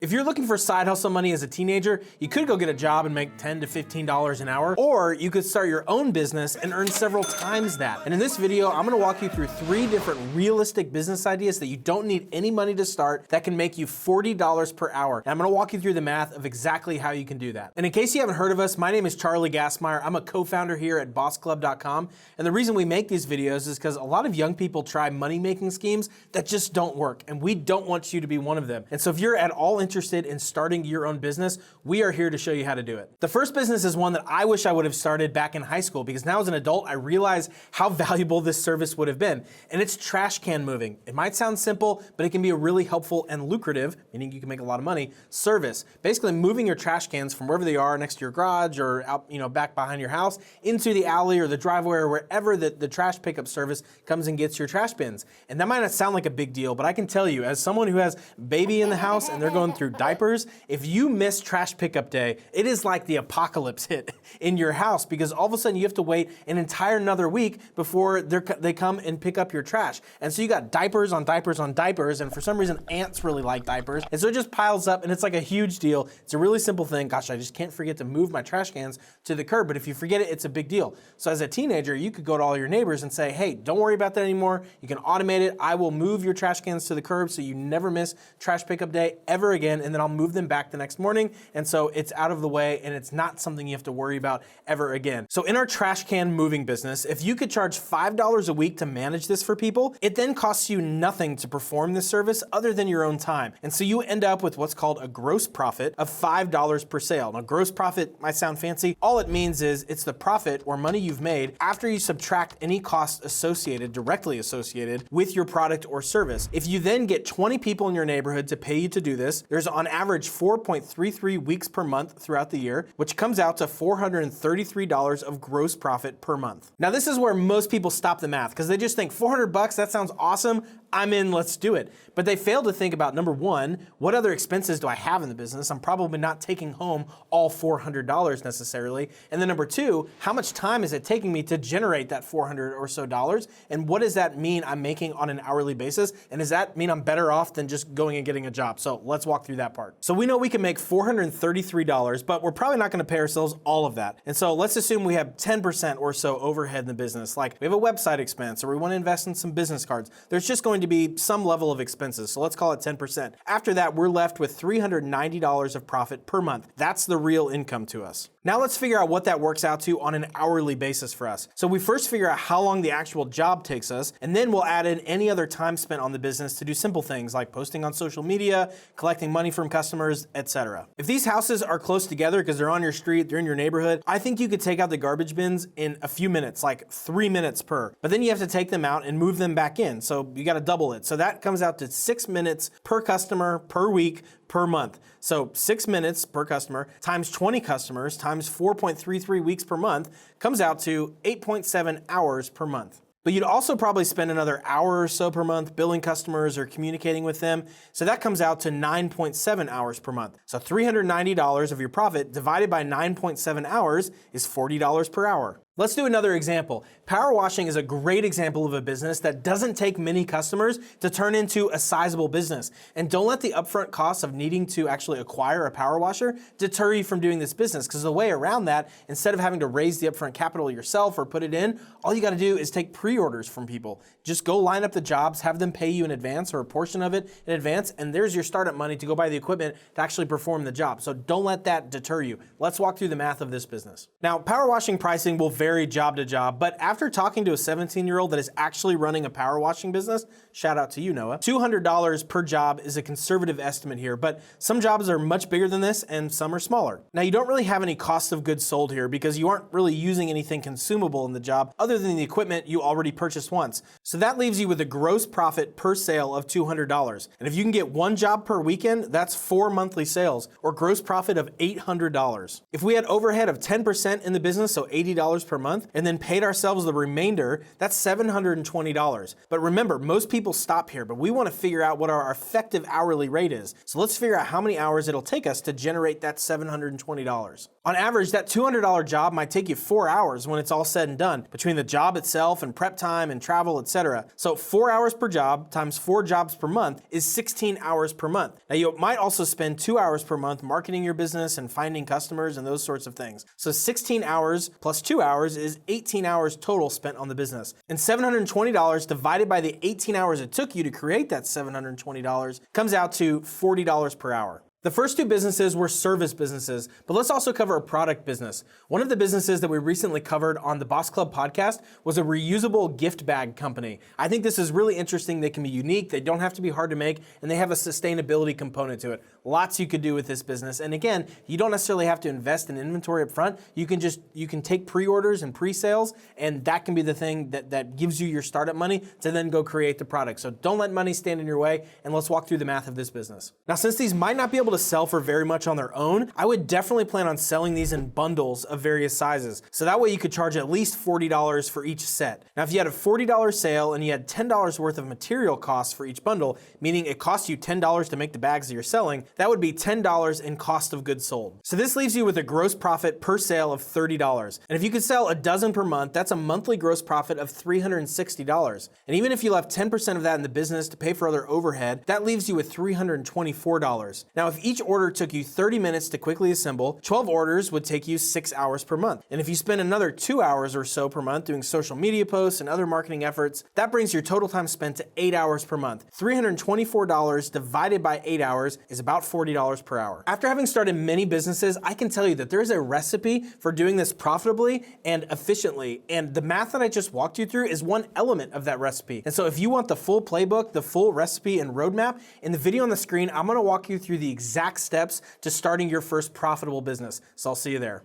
If you're looking for side hustle money as a teenager, you could go get a job and make $10 to $15 an hour, or you could start your own business and earn several times that. And in this video, I'm gonna walk you through 3 different realistic business ideas that you don't need any money to start that can make you $40 per hour. And I'm gonna walk you through the math of exactly how you can do that. And in case you haven't heard of us, my name is Charlie Gassmeyer. I'm a co-founder here at bossclub.com. And the reason we make these videos is because a lot of young people try money-making schemes that just don't work. And we don't want you to be one of them. And so if you're at all interested in starting your own business, we are here to show you how to do it. The first business is one that I wish I would have started back in high school, because now as an adult, I realize how valuable this service would have been. And it's trash can moving. It might sound simple, but it can be a really helpful and lucrative, meaning you can make a lot of money, service. Basically moving your trash cans from wherever they are next to your garage or out, back behind your house into the alley or the driveway or wherever the trash pickup service comes and gets your trash bins. And that might not sound like a big deal, but I can tell you, as someone who has baby in the house and they're going through diapers, if you miss trash pickup day, it is like the apocalypse hit in your house, because all of a sudden you have to wait an entire another week before they come and pick up your trash. And so you got diapers on diapers on diapers, and for some reason ants really like diapers, and so it just piles up and it's like a huge deal. It's a really simple thing. Gosh, I just can't forget to move my trash cans to the curb, but if you forget it, it's a big deal. So as a teenager, you could go to all your neighbors and say, hey, don't worry about that anymore. You can automate it. I will move your trash cans to the curb so you never miss trash pickup day ever again, and then I'll move them back the next morning, and so it's out of the way and it's not something you have to worry about ever again. So in our trash can moving business, if you could charge $5 a week to manage this for people, it then costs you nothing to perform this service other than your own time. And so you end up with what's called a gross profit of $5 per sale. Now, gross profit might sound fancy. All it means is it's the profit or money you've made after you subtract any costs directly associated with your product or service. If you then get 20 people in your neighborhood to pay you to do this, there's on average 4.33 weeks per month throughout the year, which comes out to $433 of gross profit per month. Now, this is where most people stop the math, because they just think $400, that sounds awesome. I'm in, let's do it. But they fail to think about, number one, what other expenses do I have in the business? I'm probably not taking home all $400 necessarily. And then number two, how much time is it taking me to generate that $400 or so dollars? And what does that mean I'm making on an hourly basis? And does that mean I'm better off than just going and getting a job? So let's walk through that part. So we know we can make $433, but we're probably not gonna pay ourselves all of that. And so let's assume we have 10% or so overhead in the business. Like we have a website expense, or we wanna invest in some business cards. There's just going to be some level of expenses. So let's call it 10%. After that, we're left with $390 of profit per month. That's the real income to us. Now let's figure out what that works out to on an hourly basis for us. So we first figure out how long the actual job takes us, and then we'll add in any other time spent on the business to do simple things like posting on social media, collecting money from customers, etc. If these houses are close together because they're on your street, they're in your neighborhood, I think you could take out the garbage bins in a few minutes, like 3 minutes per. But then you have to take them out and move them back in. So you got to double it. So that comes out to 6 minutes per customer per week per month. So 6 minutes per customer times 20 customers times 4.33 weeks per month comes out to 8.7 hours per month. But you'd also probably spend another hour or so per month billing customers or communicating with them. So that comes out to 9.7 hours per month. So $390 of your profit divided by 9.7 hours is $40 per hour. Let's do another example. Power washing is a great example of a business that doesn't take many customers to turn into a sizable business. And don't let the upfront costs of needing to actually acquire a power washer deter you from doing this business, because the way around that, instead of having to raise the upfront capital yourself or put it in, all you got to do is take pre-orders from people. Just go line up the jobs, have them pay you in advance or a portion of it in advance, and there's your startup money to go buy the equipment to actually perform the job. So don't let that deter you. Let's walk through the math of this business. Now, power washing pricing will vary job to job, but after talking to a 17-year-old that is actually running a power washing business, shout out to you, Noah, $200 per job is a conservative estimate here, but some jobs are much bigger than this and some are smaller. Now, you don't really have any cost of goods sold here because you aren't really using anything consumable in the job other than the equipment you already purchased once. So that leaves you with a gross profit per sale of $200. And if you can get 1 job per weekend, that's 4 monthly sales, or gross profit of $800. If we had overhead of 10% in the business, so $80 per month and then paid ourselves the remainder, that's $720. But remember, most people stop here, but we want to figure out what our effective hourly rate is. So let's figure out how many hours it'll take us to generate that $720. On average, that $200 job might take you 4 hours when it's all said and done, between the job itself and prep time and travel, etc. So 4 hours per job times 4 jobs per month is 16 hours per month. Now you might also spend 2 hours per month marketing your business and finding customers and those sorts of things. So 16 hours plus 2 hours is 18 hours total spent on the business. And $720 divided by the 18 hours it took you to create that $720 comes out to $40 per hour. The first two businesses were service businesses, but let's also cover a product business. One of the businesses that we recently covered on the Boss Club podcast was a reusable gift bag company. I think this is really interesting. They can be unique, they don't have to be hard to make, and they have a sustainability component to it. Lots you could do with this business. And again, you don't necessarily have to invest in inventory up front. You can take pre-orders and pre-sales, and that can be the thing that gives you your startup money to then go create the product. So don't let money stand in your way, and let's walk through the math of this business. Now, since these might not be able to sell for very much on their own, I would definitely plan on selling these in bundles of various sizes. So that way you could charge at least $40 for each set. Now, if you had a $40 sale and you had $10 worth of material costs for each bundle, meaning it costs you $10 to make the bags that you're selling, that would be $10 in cost of goods sold. So this leaves you with a gross profit per sale of $30. And if you could sell a dozen per month, that's a monthly gross profit of $360. And even if you left 10% of that in the business to pay for other overhead, that leaves you with $324. Now, if each order took you 30 minutes to quickly assemble, 12 orders would take you 6 hours per month. And if you spend another 2 hours or so per month doing social media posts and other marketing efforts, that brings your total time spent to 8 hours per month. $324 divided by 8 hours is about $40 per hour. After having started many businesses, I can tell you that there is a recipe for doing this profitably and efficiently. And the math that I just walked you through is one element of that recipe. And so if you want the full playbook, the full recipe and roadmap, in the video on the screen, I'm gonna walk you through the exact steps to starting your first profitable business. So I'll see you there.